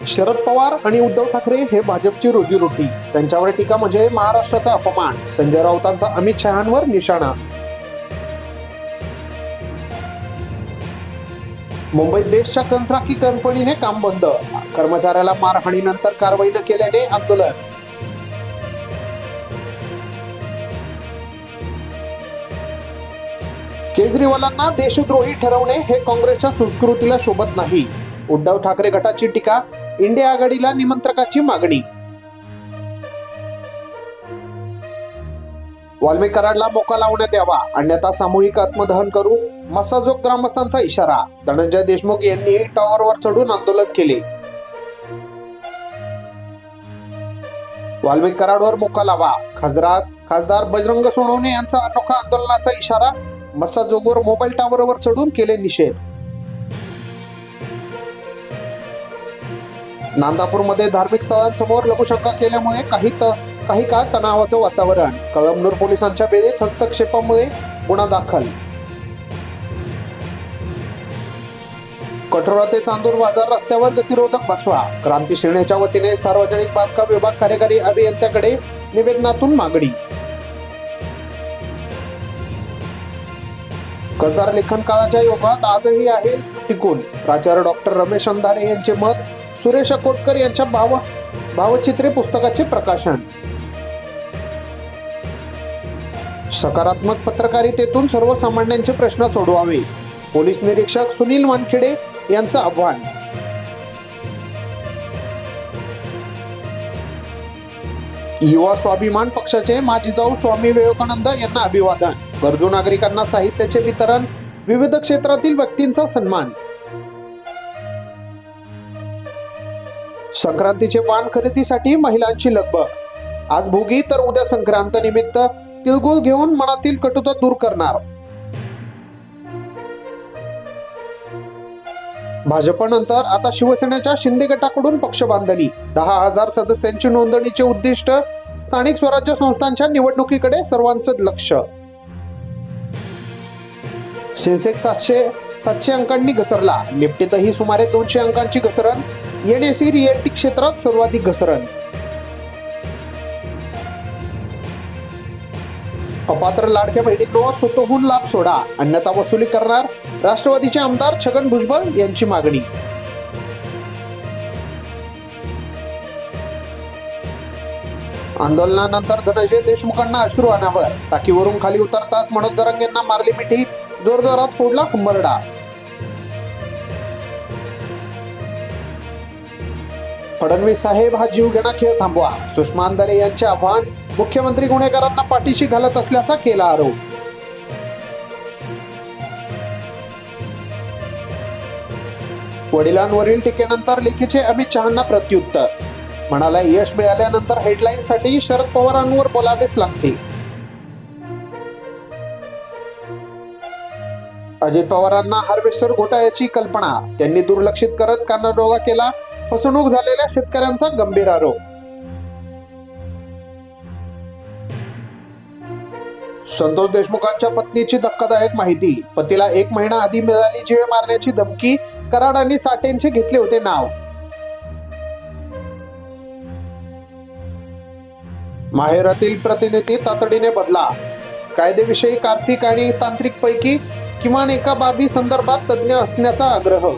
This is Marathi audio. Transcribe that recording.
शरद पवार आणि उद्धव ठाकरे हे भाजपची रोजीरोटी, त्यांच्यावर टीका म्हणजे महाराष्ट्राचा अपमान. संजय राऊतांचा अमित शहांवर निशाणा. मुंबईत बेस्टच्या कंत्राटी कंपनीने काम बंद, कर्मचाऱ्याला मारहाणीनंतर कारवाई न केल्याने आंदोलन. केजरीवालांना देशद्रोही ठरवणे हे काँग्रेसच्या संस्कृतीला शोभत नाही. उद्धव ठाकरे गटाची टीका, इंडिया आघाडीला निमंत्रकाची मागणी. वाल्मिक कराडला मोका लावण्यात यावा, अन्यथा सामूहिक आत्मदहन करू, मसाजोग ग्रामस्थांचा इशारा. धनंजय देशमुख यांनी टॉवरवर चढून आंदोलन केले. वाल्मिक कराडवर मोका लावा, खासदार बजरंग सोनवणे यांचा अनोखा आंदोलनाचा इशारा. मसाजोगवर मोबाईल टॉवरवर चढून केले निषेध. नांदापूरमध्ये धार्मिक स्थळांसमोर लघुशंका केल्यामुळे काही काळ तणावाचं वातावरण. कळमनुर पोलिसांच्या बेरीज हस्तक्षेपामुळे गुन्हा दाखल. कठोरा ते चांदूर बाजार रस्त्यावर गतिरोधक बसवा, क्रांती सेनेच्या वतीने सार्वजनिक बांधकाम विभाग कार्यकारी अभियंत्याकडे निवेदनातून मागणी. खासदार लेखन काळाच्या योगात आजही आहे टिकून, प्राचार्य डॉक्टर रमेश अंधारे यांचे मत. सुरेश कोटकर यांच्या भावचित्रे पुस्तकाचे प्रकाशन. सकारात्मक पत्रकारितेतून सर्वसामान्यांचे प्रश्न सोडवावे, पोलीस निरीक्षक सुनील वानखेडे यांचं आव्हान. युवा स्वाभिमान पक्षाचे माजी जाऊ स्वामी विवेकानंद यांना अभिवादन. गरजू नागरिकांना साहित्याचे वितरण, विविध क्षेत्रातील व्यक्तींचा सन्मान. संक्रांतीचे वाण खरेदीसाठी महिलांची लगबग. आज भोगी तर उद्या संक्रांत निमित्त तिळगुळ घेऊन मनातील कटुता दूर करणार. भाजपनंतर आता शिवसेनेच्या शिंदे गटाकडून पक्ष बांधणी. 10,000 सदस्यांची नोंदणीचे उद्दिष्ट. स्थानिक स्वराज्य संस्थांच्या निवडणुकीकडे सर्वांचं लक्ष. सेन्सेक्स 700 अंकांनी घसरला, निफ्टीतही सुमारे 200 अंकांची घसरण. एनएसई रिअल्टी क्षेत्रात सर्वाधिक घसरण. अपात्र लाडक्या बहिणींनो स्वतःहून लाभ सोडा, अन्यथा वसुली करणार. राष्ट्रवादीचे आमदार छगन भुजबळ यांची मागणी. आंदोलनानंतर धनंजय देशमुखांना अश्रू अनावर. टाकीवरून खाली उतरताच मनोज जरांगे यांना मारली मिठी, जोरजोरात फोडला हुंबरडा. फडणवीस साहेब हा जीवघेणा खेळ थांबवा, सुषमा अंधारे यांचे आव्हान. मुख्यमंत्री गुन्हेगारांना पाठीशी घालत असल्याचा केला आरोप. वडिलांवरील टीकेनंतर लेखीचे अमित शहांना प्रत्युत्तर. म्हणाला, यश मिळाल्यानंतर हेडलाईनसाठी शरद पवारांवर बोलावेच लागते. अजित पवारांना हार्वेस्टर घोटाळ्याची कल्पना, त्यांनी दुर्लक्षित करत कानाडोळा केला. फसवणूक झालेल्या शेतकऱ्यांचा गंभीर आरोप. संतोष देशमुखांच्या पत्नीची धक्कादायक माहिती. पतीला 1 महिना आधी मिळाली जीवे मारण्याची धमकी. कराड आणि चाटेंचे घेतले होते नाव. माहेरातील प्रतिनिधी तातडीने बदला. कायदेविषयी आर्थिक आणि तांत्रिक पैकी किमान एका बाबी संदर्भात तज्ज्ञ असण्याचा आग्रह.